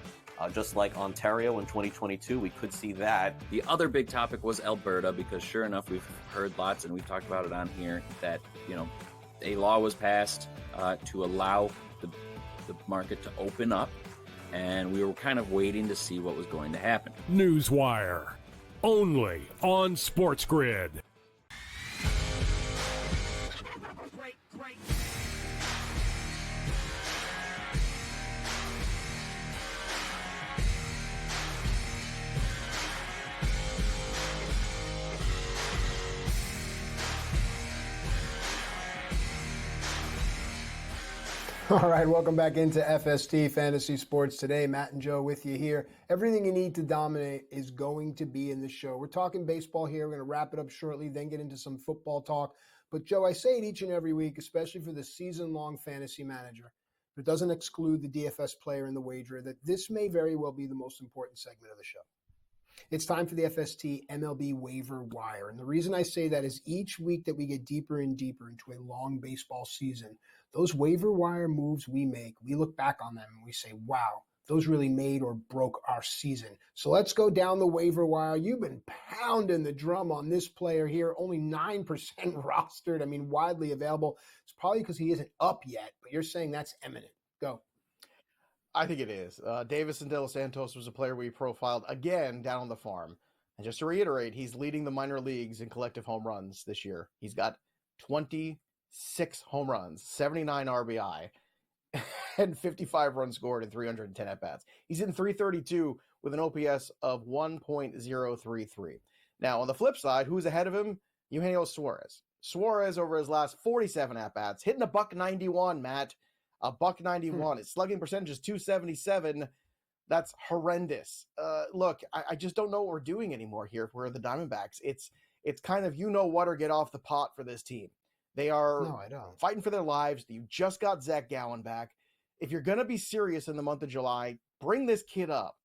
just like Ontario in 2022, we could see that. The other big topic was Alberta, because sure enough, we've heard lots, and we've talked about it on here, that a law was passed to allow the market to open up, and we were kind of waiting to see what was going to happen. Newswire, only on SportsGrid. All right, welcome back into FST Fantasy Sports today. Matt and Joe with you here. Everything you need to dominate is going to be in the show. We're talking baseball here. We're going to wrap it up shortly, then get into some football talk. But Joe, I say it each and every week, especially for the season-long fantasy manager, but it doesn't exclude the DFS player and the wagerer, that this may very well be the most important segment of the show. It's time for the FST MLB waiver wire. And the reason I say that is each week that we get deeper and deeper into a long baseball season, those waiver wire moves we make, we look back on them and we say, wow, those really made or broke our season. So let's go down the waiver wire. You've been pounding the drum on this player here, only 9% rostered. I mean, widely available. It's probably because he isn't up yet, but you're saying that's imminent. Go. I think it is. Davison De Los Santos was a player we profiled again down on the farm. And just to reiterate, he's leading the minor leagues in collective home runs this year. He's got 26 home runs, 79 RBI, and 55 runs scored in 310 at-bats. He's in 332 with an OPS of 1.033. Now, on the flip side, who's ahead of him? Eugenio Suarez. Suarez, over his last 47 at-bats, hitting a $191, Matt. A $191. His slugging percentage is 277. That's horrendous. Look, I just don't know what we're doing anymore here for the Diamondbacks. It's kind of what or get off the pot for this team. They are fighting for their lives. You just got Zach Gallen back. If you're going to be serious in the month of July, bring this kid up.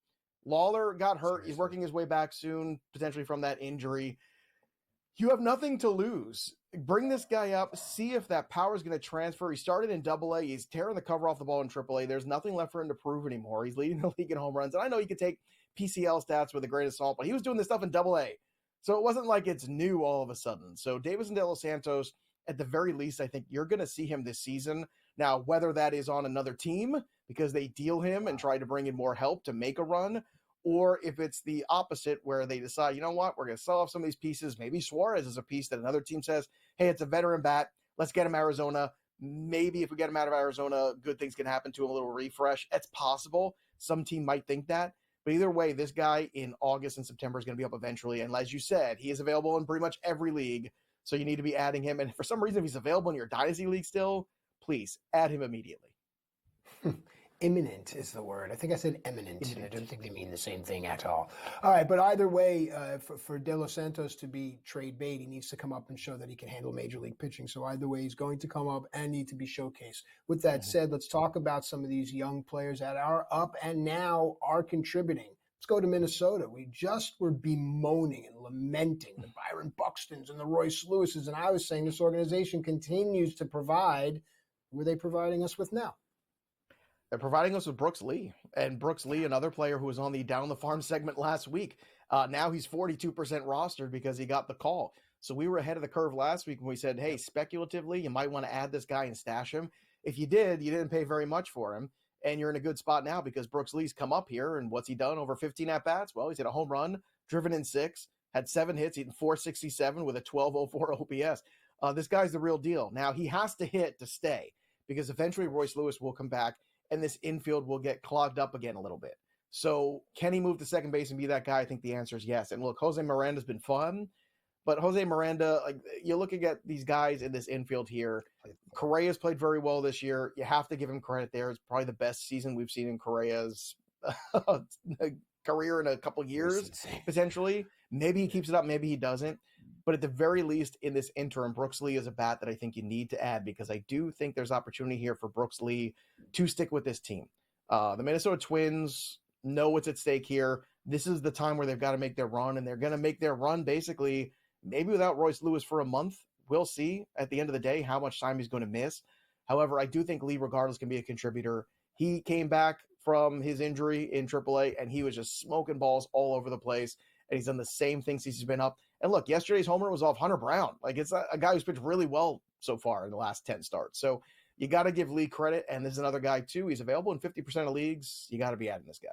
Lawler got hurt. Seriously. He's working his way back soon, potentially from that injury. You have nothing to lose. Bring this guy up. See if that power is going to transfer. He started in AA. He's tearing the cover off the ball in AAA. There's nothing left for him to prove anymore. He's leading the league in home runs. And I know you could take PCL stats with a grain of salt, but he was doing this stuff in AA. So it wasn't like it's new all of a sudden. So Davison De Los Santos, at the very least, I think you're going to see him this season. Now, whether that is on another team because they deal him and try to bring in more help to make a run, or if it's the opposite where they decide, you know what, we're going to sell off some of these pieces. Maybe Suarez is a piece that another team says, hey, it's a veteran bat. Let's get him Arizona. Maybe if we get him out of Arizona, good things can happen to him, a little refresh. It's possible. Some team might think that. But either way, this guy in August and September is going to be up eventually. And as you said, he is available in pretty much every league. So you need to be adding him. And for some reason, if he's available in your Dynasty League still, please add him immediately. Imminent is the word. I think I said eminent. I don't think they mean the same thing at all. All right, but either way, for De Los Santos to be trade bait, he needs to come up and show that he can handle major league pitching. So either way, he's going to come up and need to be showcased. With that said, let's talk about some of these young players that are up and now are contributing. Let's go to Minnesota. We just were bemoaning and lamenting the Byron Buxtons and the Royce Lewises, and I was saying this organization continues to provide. Who are they providing us with now? They're providing us with Brooks Lee. And Brooks Lee, another player who was on the Down the Farm segment last week. Now he's 42% rostered because he got the call. So we were ahead of the curve last week when we said, hey, speculatively, you might want to add this guy and stash him. If you did, you didn't pay very much for him. And you're in a good spot now because Brooks Lee's come up here. And what's he done over 15 at-bats? Well, he's hit a home run, driven in 6, had 7 hits, hitting 467 with a 1204 OPS. This guy's the real deal. Now, he has to hit to stay because eventually Royce Lewis will come back and this infield will get clogged up again a little bit. So can he move to second base and be that guy? I think the answer is yes. And look, Jose Miranda's been fun. But Jose Miranda, like, you're looking at these guys in this infield here. Correa's played very well this year. You have to give him credit there. It's probably the best season we've seen in Correa's career in a couple years, potentially. Maybe he keeps it up, maybe he doesn't. But at the very least, in this interim, Brooks Lee is a bat that I think you need to add because I do think there's opportunity here for Brooks Lee to stick with this team. The Minnesota Twins know what's at stake here. This is the time where they've got to make their run, and they're going to make their run basically maybe without Royce Lewis for a month. We'll see at the end of the day how much time he's going to miss. However, I do think Lee, regardless, can be a contributor. He came back from his injury in AAA, and he was just smoking balls all over the place, and he's done the same thing since he's been up. And look, yesterday's homer was off Hunter Brown. Like, it's a guy who's pitched really well so far in the last 10 starts. So you got to give Lee credit, and this is another guy, too. He's available in 50% of leagues. You got to be adding this guy.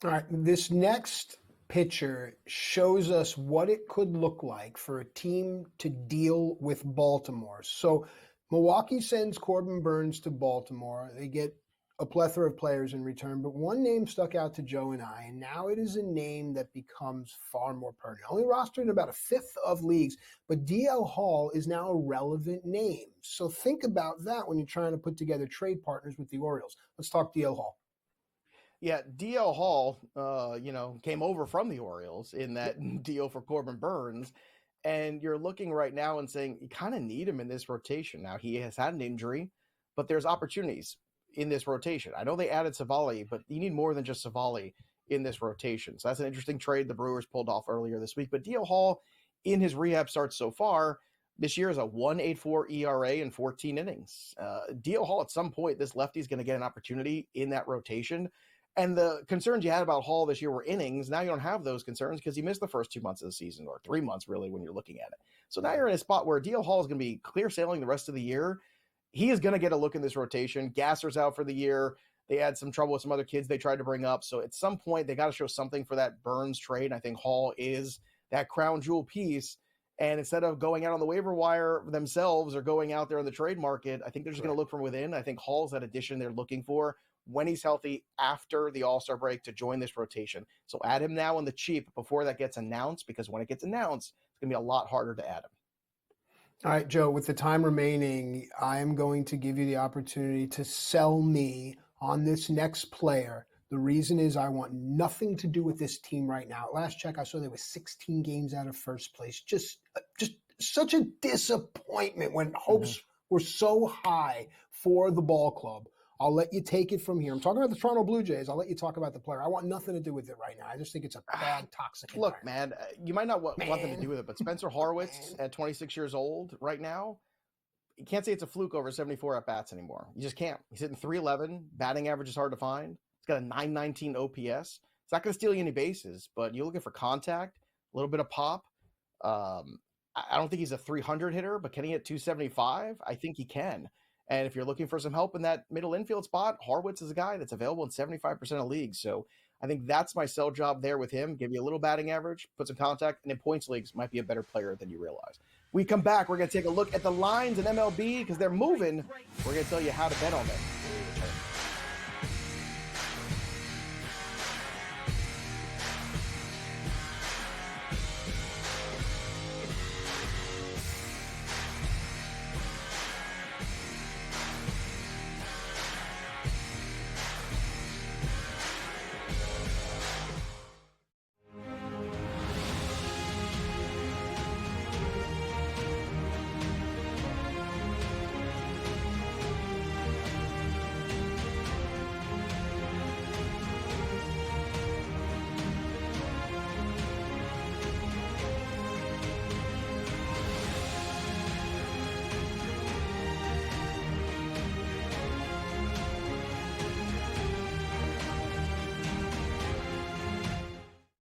All right, this next pitcher shows us what it could look like for a team to deal with Baltimore. So Milwaukee sends Corbin Burnes to Baltimore. They get a plethora of players in return, but one name stuck out to Joe and I, and now it is a name that becomes far more pertinent. Only rostered in about a fifth of leagues, but DL Hall is now a relevant name. So think about that when you're trying to put together trade partners with the Orioles. Let's talk DL Hall. Yeah, DL Hall, came over from the Orioles in that deal for Corbin Burnes. And you're looking right now and saying you kind of need him in this rotation. Now, he has had an injury, but there's opportunities in this rotation. I know they added Savali, but you need more than just Savali in this rotation. So that's an interesting trade the Brewers pulled off earlier this week. But DL Hall, in his rehab starts so far, this year is a 1.84 ERA in 14 innings. DL Hall, at some point, this lefty is going to get an opportunity in that rotation. And the concerns you had about Hall this year were innings. Now you don't have those concerns because he missed the first 2 months of the season, or 3 months really when you're looking at it. So now you're in a spot where DL Hall is going to be clear sailing the rest of the year. He is going to get a look in this rotation. Gasser's out for the year. They had some trouble with some other kids they tried to bring up. So at some point, they got to show something for that Burnes trade. And I think Hall is that crown jewel piece. And instead of going out on the waiver wire themselves or going out there in the trade market, I think they're just going to look from within. I think Hall's that addition they're looking for when he's healthy after the All-Star break to join this rotation. So add him now on the cheap before that gets announced, because when it gets announced, it's going to be a lot harder to add him. All right, Joe, with the time remaining, I'm going to give you the opportunity to sell me on this next player. The reason is I want nothing to do with this team right now. At last check, I saw they were 16 games out of first place. Just such a disappointment when hopes were so high for the ball club. I'll let you take it from here. I'm talking about the Toronto Blue Jays. I'll let you talk about the player. I want nothing to do with it right now. I just think it's a bad, toxic Look, man, you might not want them to do with it, but Spencer Horwitz at 26 years old right now, you can't say it's a fluke over 74 at-bats anymore. You just can't. He's hitting .311. Batting average is hard to find. He's got a .919 OPS. It's not going to steal you any bases, but you're looking for contact, a little bit of pop. I don't think he's a 300 hitter, but can he hit 275? I think he can. And if you're looking for some help in that middle infield spot, Horwitz is a guy that's available in 75% of leagues. So I think that's my sell job there with him. Give you a little batting average, put some contact, and in points leagues might be a better player than you realize. We come back, we're going to take a look at the lines in MLB because they're moving. We're going to tell you how to bet on them.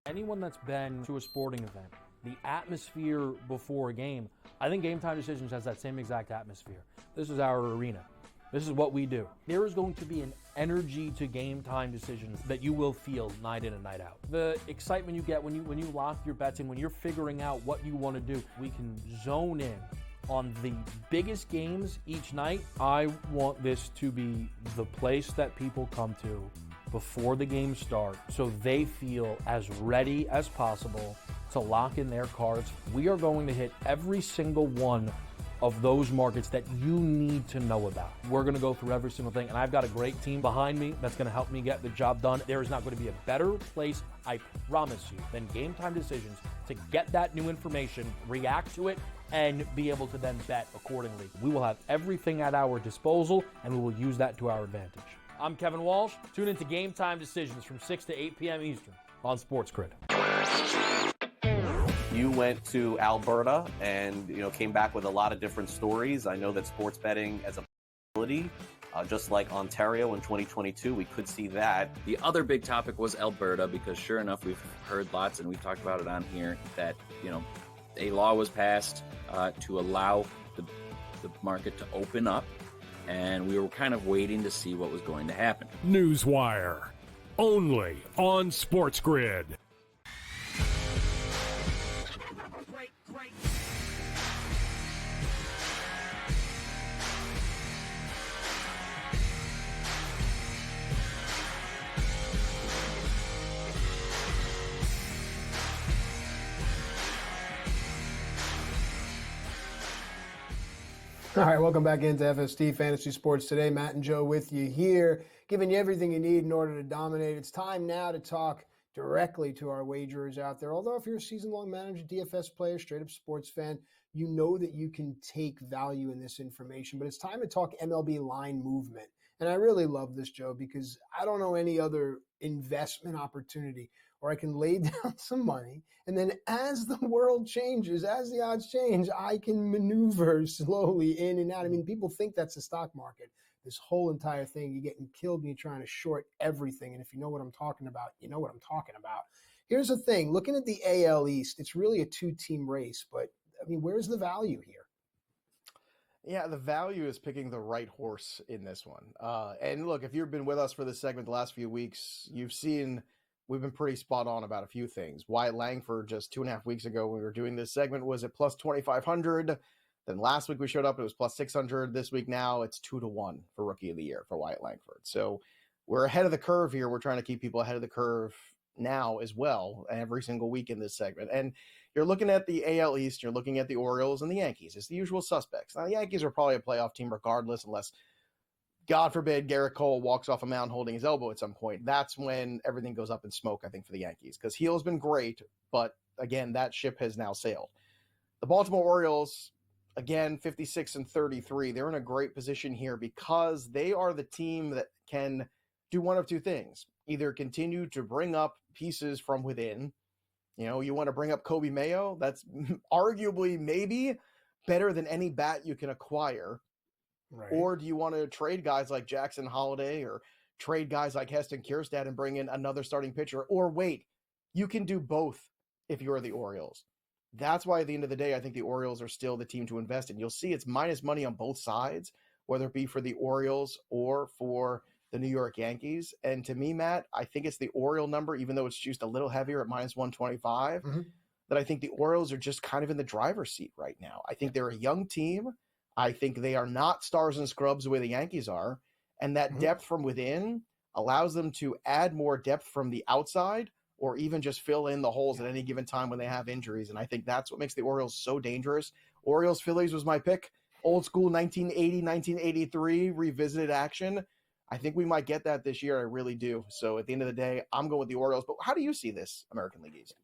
Anyone that's been to a sporting event, the atmosphere before a game, I think Game Time Decisions has that same exact atmosphere. This is our arena. This is what we do. There is going to be an energy to Game Time Decisions that you will feel night in and night out. The excitement you get when you lock your bets in, when you're figuring out what you want to do, we can zone in on the biggest games each night. I want this to be the place that people come to before the games start so they feel as ready as possible to lock in their cards. We are going to hit every single one of those markets that you need to know about. We're gonna go through every single thing, and I've got a great team behind me that's gonna help me get the job done. There is not gonna be a better place, I promise you, than Game Time Decisions to get that new information, react to it, and be able to then bet accordingly. We will have everything at our disposal, and we will use that to our advantage. I'm Kevin Walsh. Tune into Game Time Decisions from 6 to 8 p.m. Eastern on SportsGrid. You went to Alberta and came back with a lot of different stories. I know that sports betting as a possibility, just like Ontario in 2022, we could see that. The other big topic was Alberta, because sure enough, we've heard lots, and we've talked about it on here, that a law was passed to allow the market to open up, and we were kind of waiting to see what was going to happen. Newswire, only on SportsGrid. All right, welcome back into FST Fantasy Sports Today. Matt and Joe with you here, giving you everything you need in order to dominate. It's time now to talk directly to our wagerers out there. Although if you're a season-long manager, DFS player, straight-up sports fan, you know that you can take value in this information. But it's time to talk MLB line movement. And I really love this, Joe, because I don't know any other investment opportunity where I can lay down some money, and then as the world changes, as the odds change, I can maneuver slowly in and out. I mean, people think that's the stock market. This whole entire thing, you're getting killed and you're trying to short everything. And if you know what I'm talking about, you know what I'm talking about. Here's the thing. Looking at the AL East, it's really a two-team race. But, I mean, where's the value here? Yeah, the value is picking the right horse in this one. And look, if you've been with us for this segment the last few weeks, you've seen we've been pretty spot on about a few things. Wyatt Langford just 2.5 weeks ago when we were doing this segment was at plus 2,500. Then last week we showed up, it was plus 600. This week now it's 2-1 for Rookie of the Year for Wyatt Langford. So we're ahead of the curve here. We're trying to keep people ahead of the curve now as well every single week in this segment. And you're looking at the AL East, you're looking at the Orioles and the Yankees. It's the usual suspects. Now the Yankees are probably a playoff team regardless, unless God forbid Garrett Cole walks off a mound holding his elbow at some point. That's when everything goes up in smoke, I think, for the Yankees, because Heal's been great, but again, that ship has now sailed. The Baltimore Orioles, again, 56-33. They're in a great position here because they are the team that can do one of two things. Either continue to bring up pieces from within. You want to bring up Kobe Mayo. That's arguably maybe better than any bat you can acquire. Right. Or do you want to trade guys like Jackson Holiday or trade guys like Heston Kjerstad and bring in another starting pitcher? Or wait, you can do both if you're the Orioles. That's why at the end of the day, I think the Orioles are still the team to invest in. You'll see it's minus money on both sides, whether it be for the Orioles or for the New York Yankees. And to me, Matt, I think it's the Oriole number, even though it's just a little heavier at minus 125, that I think the Orioles are just kind of in the driver's seat right now. I think they're a young team. I think they are not stars and scrubs the way the Yankees are. And that depth from within allows them to add more depth from the outside or even just fill in the holes at any given time when they have injuries. And I think that's what makes the Orioles so dangerous. Orioles Phillies was my pick. Old school 1980, 1983 revisited action. I think we might get that this year. I really do. So at the end of the day, I'm going with the Orioles. But how do you see this American League East?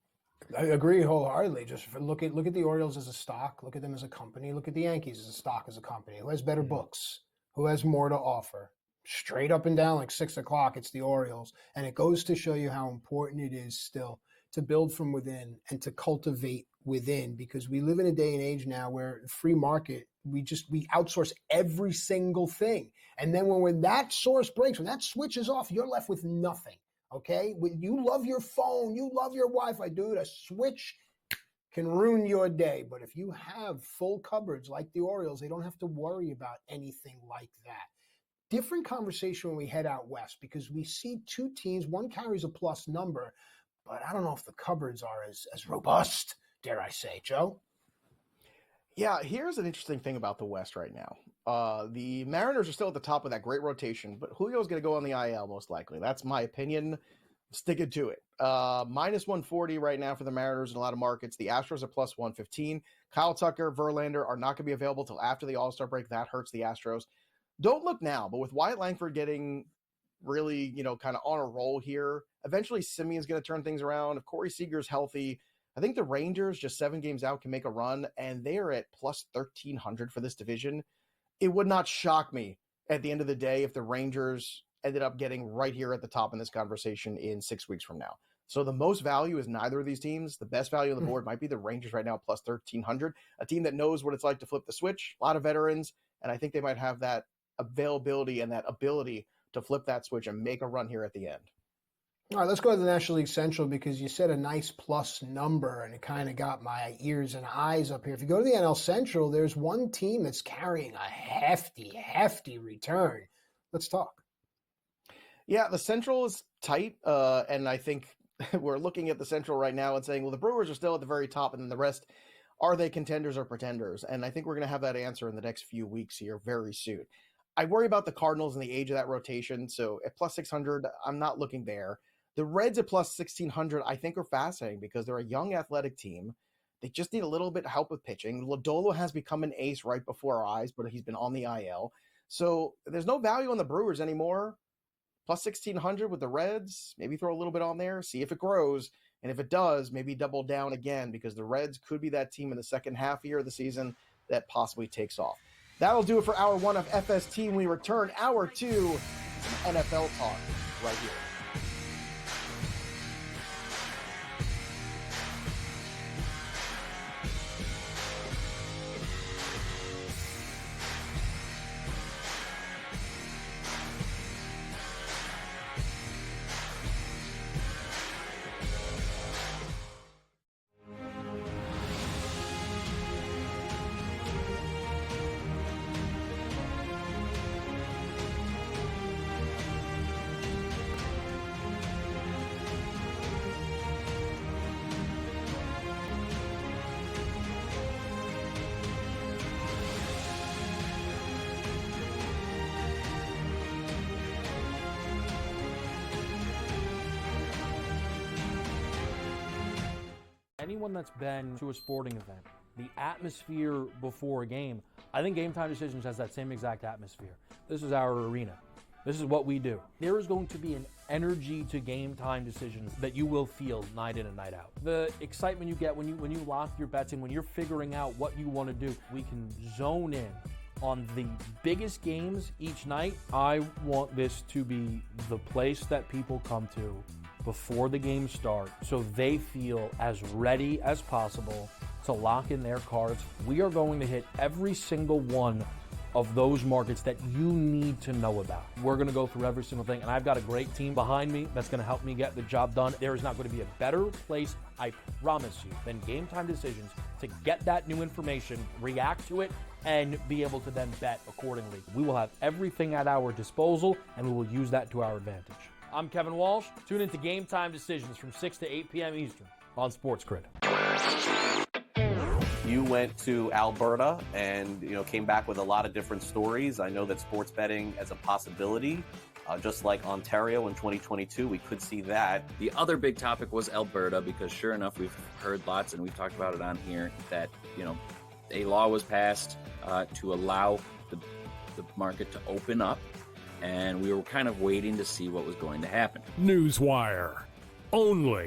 I agree wholeheartedly. Just look at the Orioles as a stock. Look at them as a company. Look at the Yankees as a stock, as a company. Who has better books? Who has more to offer? Straight up and down, like 6 o'clock, it's the Orioles. And it goes to show you how important it is still to build from within and to cultivate within, because we live in a day and age now where free market, we outsource every single thing. And then when that source breaks, when that switch is off, you're left with nothing. Okay? You love your phone, you love your Wi-Fi, dude. A switch can ruin your day. But if you have full coverage like the Orioles, they don't have to worry about anything like that. Different conversation when we head out west because we see two teams. One carries a plus number, but I don't know if the cupboards are as robust, dare I say. Joe? Yeah, here's an interesting thing about the West right now. The Mariners are still at the top of that great rotation, but Julio's going to go on the IL most likely. That's my opinion. Sticking to it. Minus 140 right now for the Mariners in a lot of markets. The Astros are plus 115. Kyle Tucker, Verlander are not going to be available till after the All-Star break. That hurts the Astros. Don't look now, but with Wyatt Langford getting really, kind of on a roll here, eventually Simeon's going to turn things around. If Corey Seager's healthy, I think the Rangers, just 7 games out, can make a run, and they are at plus 1,300 for this division. It would not shock me at the end of the day if the Rangers ended up getting right here at the top in this conversation in 6 weeks from now. So the most value is neither of these teams. The best value on the board might be the Rangers right now, plus 1,300, a team that knows what it's like to flip the switch, a lot of veterans, and I think they might have that availability and that ability to flip that switch and make a run here at the end. All right, let's go to the National League Central because you said a nice plus number and it kind of got my ears and eyes up here. If you go to the NL Central, there's one team that's carrying a hefty return. Let's talk. Yeah, the Central is tight, and I think we're looking at the Central right now and saying, well, the Brewers are still at the very top, and then the rest, are they contenders or pretenders? And I think we're going to have that answer in the next few weeks here very soon. I worry about the Cardinals and the age of that rotation, so at plus 600, I'm not looking there. The Reds at plus 1,600, I think, are fascinating because they're a young athletic team. They just need a little bit of help with pitching. Lodolo has become an ace right before our eyes, but he's been on the IL. So there's no value on the Brewers anymore. Plus 1,600 with the Reds, maybe throw a little bit on there, see if it grows. And if it does, maybe double down again because the Reds could be that team in the second half year of the season that possibly takes off. That'll do it for hour 1 of FST. When we return, hour 2, some NFL talk right here. Anyone that's been to a sporting event, the atmosphere before a game, I think Game Time Decisions has that same exact atmosphere. This is our arena. This is what we do. There is going to be an energy to Game Time Decisions that you will feel night in and night out. The excitement you get when you lock your bets in, when you're figuring out what you want to do, we can zone in on the biggest games each night. I want this to be the place that people come to before the games start so they feel as ready as possible to lock in their cards. We are going to hit every single one of those markets that you need to know about. We're going to go through every single thing, and I've got a great team behind me that's going to help me get the job done. There is not going to be a better place, I promise you, than Game Time Decisions to get that new information, react to it, and be able to then bet accordingly. We will have everything at our disposal, and we will use that to our advantage. I'm Kevin Walsh. Tune into Game Time Decisions from 6 to 8 p.m. Eastern on SportsGrid. You went to Alberta and came back with a lot of different stories. I know that sports betting as a possibility, just like Ontario in 2022, we could see that. The other big topic was Alberta because sure enough, we've heard lots and we've talked about it on here that, a law was passed to allow the market to open up. And we were kind of waiting to see what was going to happen. Newswire, only